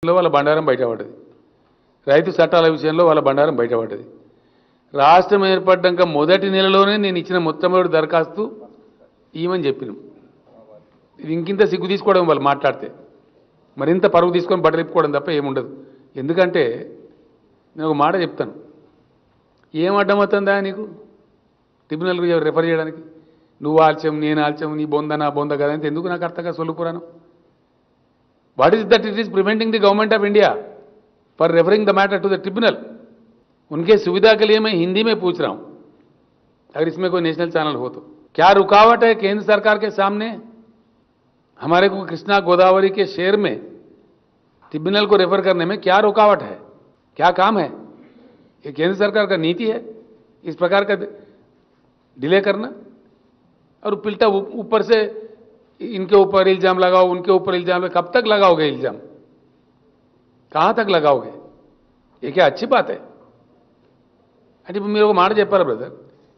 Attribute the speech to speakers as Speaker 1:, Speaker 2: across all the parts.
Speaker 1: వాళ్ళ బండారం బయటపడ్డది. రైతు చట్టాల విషయంలో వాళ్ళ బండారం బయటపడ్డది. రాష్ట్రం ఏర్పడ్డాక మొదటి నెలలోనే నేను ఇచ్చిన మొట్టమొదటి దరఖాస్తు ఇవ్వమని చెప్పినాం. ఇది ఇంకింత సిగ్గు తీసుకోవడం వాళ్ళు మాట్లాడితే మరింత పరుగు తీసుకొని బట్టలిప్పుకోవడం తప్ప ఏముండదు. ఎందుకంటే నేను ఒక మాట చెప్తాను, ఏం అడ్డమవుతుందా నీకు ట్రిబ్యునల్కి రెఫర్ చేయడానికి? నువ్వు ఆల్చం నేను ఆల్చం నీ బొంద నా బొంద కదా అంటే ఎందుకు నాకు అర్థంగా సొల్లుపురాను? What is that it is preventing the government of India for referring the matter to the tribunal? उनके सुविधा के लिए मैं हिंदी में पूछ रहा हूं, अगर इसमें कोई नेशनल चैनल हो तो। क्या रुकावट है केंद्र सरकार के सामने? हमारे को कृष्णा गोदावरी के शेर में ट्रिब्यूनल को रेफर करने में क्या रुकावट है? क्या काम है? ये केंद्र सरकार का नीति है इस प्रकार का डिले करना? और पिल्टा ऊपर से इनके ऊपर इल्जाम लगाओ, उनके ऊपर इल्जाम लगाओ। कब तक लगाओगे इल्जाम? कहां तक लगाओगे? ये क्या अच्छी बात है? అంటే మీరు ఒక మాట చెప్పారు బ్రదర్,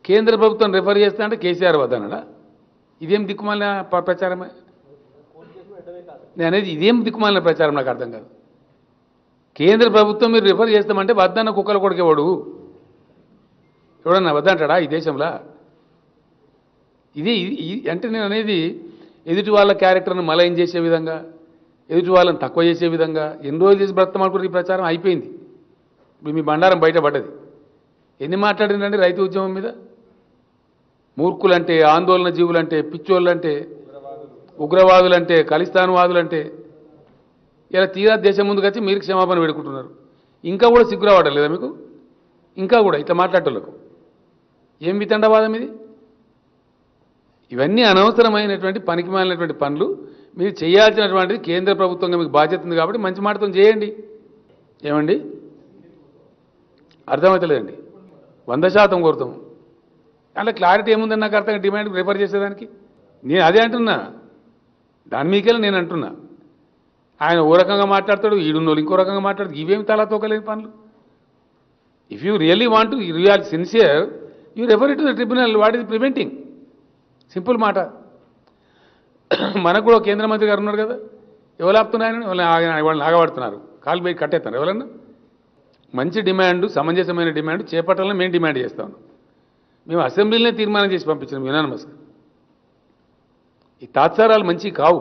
Speaker 1: కేంద్ర ప్రభుత్వం రెఫర్ చేస్తా అంటే కేసీఆర్ వద్దనడా? ఇదేం దిక్కుమాలిన ప్రచారమే? నేను అనేది ఇదేం దిక్కుమాలిన ప్రచారం నాకు అర్థం కాదు. కేంద్ర ప్రభుత్వం మీరు రిఫర్ చేస్తామంటే వద్దన్న కుక్కల కొడుకేవాడు ఎవడన్నా వద్దంటాడా ఈ దేశంలో? ఇది అంటే నేను అనేది ఎదుటి వాళ్ళ క్యారెక్టర్ను మలైన్ చేసే విధంగా, ఎదుటి వాళ్ళని తక్కువ చేసే విధంగా ఎన్ని రోజులు చేసి బ్రతమానుకున్న ఈ ప్రచారం అయిపోయింది. ఇప్పుడు మీ బండారం బయటపడ్డది. ఎన్ని మాట్లాడిందండి రైతు ఉద్యమం మీద? మూర్ఖులంటే, ఆందోళన జీవులంటే, పిచ్చోళ్ళంటే, ఉగ్రవాదులంటే, ఖలిస్తాన్వాదులంటే ఇలా తీరా దేశం ముందుకు వచ్చి మీరు క్షమాపణ వేడుకుంటున్నారు. ఇంకా కూడా సిగ్గు రావడం లేదా మీకు? ఇంకా కూడా ఇట్లా మాట్లాడేటోళ్ళకు ఏం వితండవాదం ఇది? ఇవన్నీ అనవసరమైనటువంటి పనికిమాలినటువంటి పనులు. మీరు చేయాల్సినటువంటిది కేంద్ర ప్రభుత్వంగా మీకు బాధ్యత ఉంది కాబట్టి మంచి మాటతో చేయండి. ఏమండి అర్థమవుతలేదండి? 100% కోరుతాము. అలా క్లారిటీ ఏముందని నాకు అర్థంగా డిమాండ్ రిఫర్ చేసేదానికి నేను అదే అంటున్నా. దాని మీకెళ్ళి నేను అంటున్నా, ఆయన ఓ రకంగా మాట్లాడతాడు, ఈడున్నోళ్ళు ఇంకో రకంగా మాట్లాడతాడు. ఇవేమి తలా తోకలేని పనులు. If you really want to you are sincere, you refer it to the tribunal. What is preventing? Simple మాట. మనకు కూడా కేంద్ర మంత్రి గారు ఉన్నారు కదా, ఎవరు ఆపుతున్నాయని వాళ్ళని ఆగబడుతున్నారు, కాలు పోయి కట్టేస్తున్నారు. ఎవరన్నా మంచి డిమాండ్, సమంజసమైన డిమాండ్ చేపట్టాలని మేము డిమాండ్ చేస్తాం. మేము అసెంబ్లీలోనే తీర్మానం చేసి పంపించినాం యునానిమస్గా. ఈ తాత్సారాలు మంచి కావు.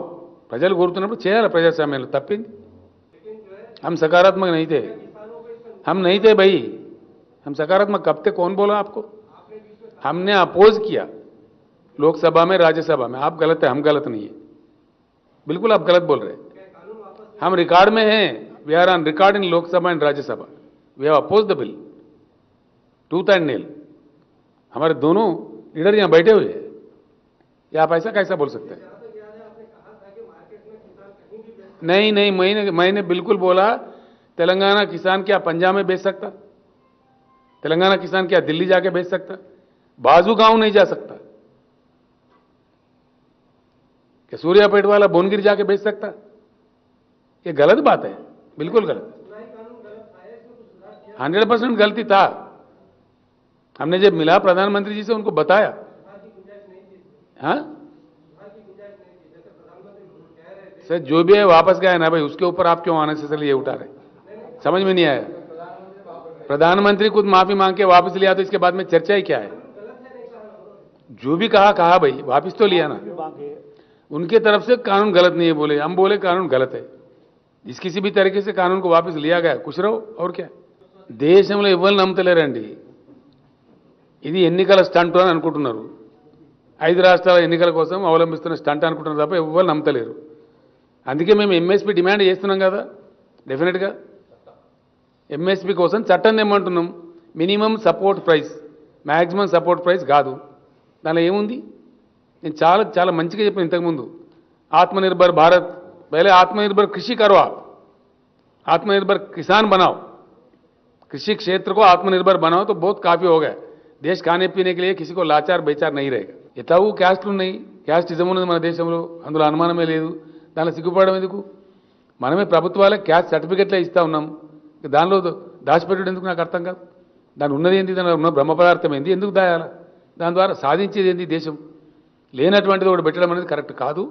Speaker 1: ప్రజలు కోరుతున్నప్పుడు చేయాలి ప్రజాస్వామ్యంలో. తప్పింది. हम सकारात्मक नहीं थे, हम नहीं थे भाई. हम सकारात्मक कब थे? कौन बोला आपको? हमने अपोज किया लोकसभा में, राज्यसभा में. आप गलत है, हम गलत नहीं है. बिल्कुल आप गलत बोल रहे हैं. हम रिकॉर्ड में हैं, we are on record in Lok Sabha and Rajya Sabha. We have opposed the bill tooth and nail. हमारे दोनों लीडर यहां बैठे हुए हैं. या आप ऐसा कैसा बोल सकते हैं? नहीं नहीं, मैंने बिल्कुल बोला तेलंगाना किसान क्या पंजाब में बेच सकता? तेलंगाना किसान क्या दिल्ली जाके बेच सकता? बाजू गांव नहीं जा सकता? क्या सूर्यापेट वाला भुवनगिर जाके बेच सकता? ये गलत बात है, बिल्कुल गलत. 100% गलती था. हमने जब मिला प्रधानमंत्री जी से उनको बताया. हाँ सर, जो भी है वापस गया ना भाई, उसके ऊपर आप क्यों अननेसेसरली ये उठा रहे? समझ में नहीं आया. प्रधानमंत्री खुद माफी मांग के वापस लिया तो इसके बाद में चर्चा ही क्या है? जो भी कहा भाई, वापस तो लिया ना. उनके तरफ से कानून गलत नहीं है बोले, हम बोले कानून गलत है. जिस किसी भी तरीके से कानून को वापस लिया गया, खुश रहो और क्या. దేశంలో ఎవరు నమ్మతలేరండి. ఇది ఎన్నికల స్టంట్ అని అనుకుంటున్నారు. 5 రాష్ట్రాల ఎన్నికల కోసం అవలంబిస్తున్న స్టంట్ అనుకుంటున్నారు తప్ప ఎవరు నమ్మతలేరు. అందుకే మేము ఎంఎస్పీ డిమాండ్ చేస్తున్నాం కదా. డెఫినెట్గా ఎంఎస్పీ కోసం చట్టం ఏమంటున్నాం? Minimum support price, maximum support price కాదు. దానిలో ఏముంది? నేను చాలా చాలా మంచిగా చెప్పాను ఇంతకుముందు. आत्मनिर्भर भारत, पहले आत्मनिर्भर कृषि करो, आप आत्मनिर्भर किसान बनाओ, कृषि क्षेत्र को आत्मनिर्भर बनाओ तो बहुत काफी हो गया. देश खाने पीने के लिए किसी को लाचार बेचार नहीं रहेगा. ఎట్లాగూ క్యాస్ట్లు ఉన్నాయి, క్యాస్టిజం ఉన్నది మన దేశంలో, అందులో అనుమానమే లేదు. దానిలో సిగ్గుపడడం ఎందుకు? మనమే ప్రభుత్వాలే క్యాస్ట్ సర్టిఫికెట్లే ఇస్తా ఉన్నాం. దానిలో దాచిపెట్టడం ఎందుకు నాకు అర్థం కాదు. దాని ఉన్నది ఏంటి? దాని ఉన్న బ్రహ్మ పదార్థం ఏంటి? ఎందుకు దాయాల? దాని ద్వారా సాధించేది ఏంటి? దేశం లేనటువంటిది ఒకటి పెట్టడం అనేది కరెక్ట్ కాదు.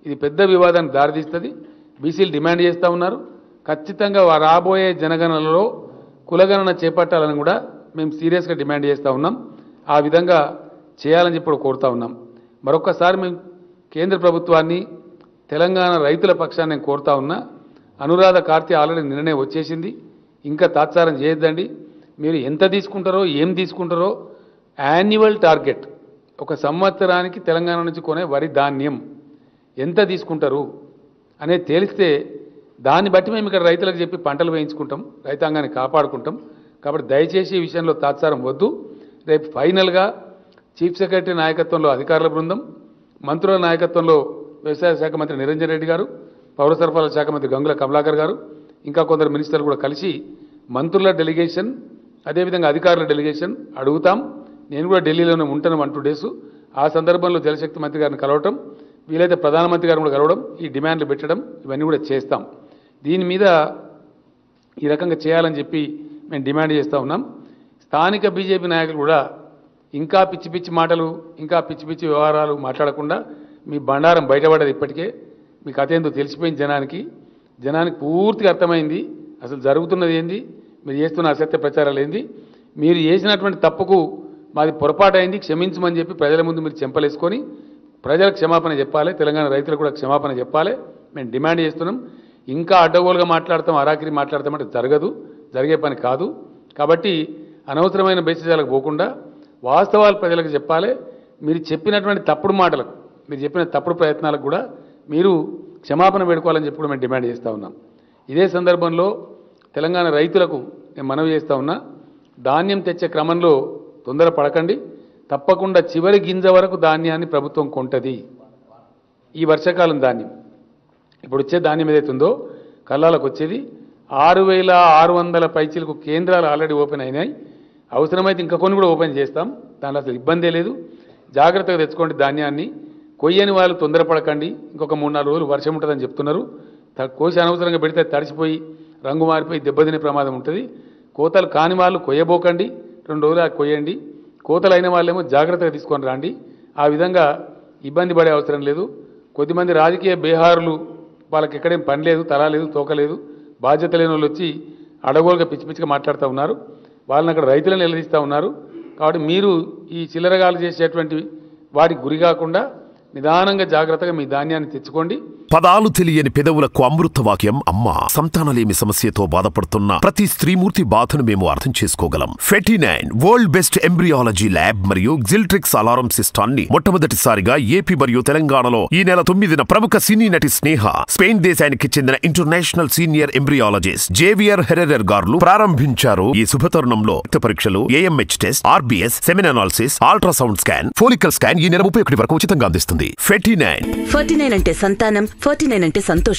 Speaker 1: ఇది పెద్ద వివాదానికి దారితీస్తుంది. బీసీలు డిమాండ్ చేస్తూ ఉన్నారు. ఖచ్చితంగా రాబోయే జనగణనలో కులగణన చేపట్టాలని కూడా మేము సీరియస్గా డిమాండ్ చేస్తూ ఉన్నాం. ఆ విధంగా చేయాలని చెప్పి కోరుతా ఉన్నాం. మరొకసారి మేము కేంద్ర ప్రభుత్వాన్ని తెలంగాణ రైతుల పక్షాన్ని నేను కోరుతా ఉన్నా. అనురాధ కార్తీ ఆల్రెడీ నిర్ణయం వచ్చేసింది. ఇంకా తాత్సారం చేయొద్దండి. మీరు ఎంత తీసుకుంటారో ఏం తీసుకుంటారో యాన్యువల్ టార్గెట్ ఒక సంవత్సరానికి తెలంగాణ నుంచి కొనే వరి ధాన్యం ఎంత తీసుకుంటారు అనేది తేలిస్తే దాన్ని బట్టి మేము ఇక్కడ రైతులకు చెప్పి పంటలు వేయించుకుంటాం, రైతాంగాన్ని కాపాడుకుంటాం. కాబట్టి దయచేసి ఈ విషయంలో తాత్సారం వద్దు. రేపు ఫైనల్గా చీఫ్ సెక్రటరీ నాయకత్వంలో అధికారుల బృందం, మంత్రుల నాయకత్వంలో వ్యవసాయ శాఖ మంత్రి నిరంజన్ రెడ్డి గారు, పౌర సరఫరాల శాఖ మంత్రి గంగుల కమలాకర్ గారు, ఇంకా కొందరు మినిస్టర్లు కూడా కలిసి మంత్రుల డెలిగేషన్, అదేవిధంగా అధికారుల డెలిగేషన్ అడుగుతాం. నేను కూడా ఢిల్లీలోనే ఉంటాను 1-2 days. ఆ సందర్భంలో జలశక్తి మంత్రి గారిని కలవటం, వీలైతే ప్రధానమంత్రి గారిని కూడా కలవడం, ఈ డిమాండ్లు పెట్టడం, ఇవన్నీ కూడా చేస్తాం. దీని మీద ఈ రకంగా చేయాలని చెప్పి మేము డిమాండ్ చేస్తూ ఉన్నాం. స్థానిక బీజేపీ నాయకులు కూడా ఇంకా పిచ్చి పిచ్చి మాటలు, ఇంకా పిచ్చి పిచ్చి వ్యవహారాలు మాట్లాడకుండా మీ బండారం బయటపడ్డది. ఇప్పటికే మీ కథ ఏందో తెలిసిపోయింది. జనానికి పూర్తిగా అర్థమైంది అసలు జరుగుతున్నది ఏంది, మీరు చేస్తున్న అసత్య ప్రచారాలు ఏంది. మీరు చేసినటువంటి తప్పుకు మాది పొరపాటు అయింది, క్షమించమని చెప్పి ప్రజల ముందు మీరు చెంపలేసుకొని ప్రజలకు క్షమాపణ చెప్పాలి, తెలంగాణ రైతులకు కూడా క్షమాపణ చెప్పాలి. మేము డిమాండ్ చేస్తున్నాం. ఇంకా అడ్డగోలుగా మాట్లాడతాం, అరాకిరి మాట్లాడతామంటే జరగదు, జరిగే పని కాదు. కాబట్టి అనవసరమైన బేసిజాలకు పోకుండా వాస్తవాలు ప్రజలకు చెప్పాలి. మీరు చెప్పినటువంటి తప్పుడు మాటలకు, మీరు చెప్పిన తప్పుడు ప్రయత్నాలకు కూడా మీరు క్షమాపణ వేడుకోవాలని చెప్పి కూడా మేము డిమాండ్ చేస్తూ ఉన్నాం. ఇదే సందర్భంలో తెలంగాణ రైతులకు నేను మనవి చేస్తూ ఉన్నా, ధాన్యం తెచ్చే క్రమంలో తొందర పడకండి. తప్పకుండా చివరి గింజ వరకు ధాన్యాన్ని ప్రభుత్వం కొంటది. ఈ వర్షాకాలం ధాన్యం ఇప్పుడు వచ్చే ధాన్యం ఏదైతుందో కల్లాలకు వచ్చేది 6,600 పైచీలకు కేంద్రాలు ఆల్రెడీ ఓపెన్ అయినాయి. అవసరమైతే ఇంకా కొన్ని కూడా ఓపెన్ చేస్తాం. దాంట్లో అసలు ఇబ్బందే లేదు. జాగ్రత్తగా తెచ్చుకోండి ధాన్యాన్ని. కొయ్యని వాళ్ళు తొందరపడకండి. ఇంకొక 3-4 రోజులు వర్షం ఉంటుందని చెప్తున్నారు. కోసి అనవసరంగా పెడితే తడిసిపోయి రంగు మారిపోయి దెబ్బతినే ప్రమాదం ఉంటుంది. కోతలు కాని వాళ్ళు కొయ్యబోకండి, 2 రోజులు కొయ్యండి. కోతలు అయిన వాళ్ళేమో జాగ్రత్తగా తీసుకొని రండి. ఆ విధంగా ఇబ్బంది పడే అవసరం లేదు. కొద్దిమంది రాజకీయ బేహారులు, వాళ్ళకి ఎక్కడేం పని లేదు, తల లేదు, తోక లేదు, బాధ్యత లేని వాళ్ళు వచ్చి అడగోలుగా పిచ్చి పిచ్చిగా మాట్లాడుతూ ఉన్నారు. వాళ్ళని అక్కడ రైతులను నిలదీస్తూ ఉన్నారు. కాబట్టి మీరు ఈ చిల్లరగాలు చేసేటువంటి వాటికి గురి కాకుండా నిదానంగా జాగ్రత్తగా మీ ధాన్యాన్ని తెచ్చుకోండి.
Speaker 2: పదాలు తెలియని పెదవులకు అమృత వాక్యం అమ్మ. సంతానలేమి సమస్యతో బాధపడుతున్న ప్రతి స్త్రీమూర్తి బాధను మేము అర్థం చేసుకోగలం. Fertinine world best embryology lab మరియు జిల్ట్రిక్స్ అలారం సిస్టాన్ని మొట్టమొదటిసారిగా ఏపీ మరియు తెలంగాణలో ఈ నెల 9న ప్రముఖ సినీ నటి స్నేహ, స్పెయిన్ దేశానికి చెందిన international senior embryologist Javier Herrera గారు ప్రారంభించారు. ఈ శుభతరుణంలో రక్త పరీక్షలు, AMH test, RBS, semen analysis, ultrasound scan, follicle scan ఈ నెల 31 వరకు ఉచితంగా అందిస్తుంది. 49
Speaker 3: అంటే సంతానం, 49 అంటే సంతోషం.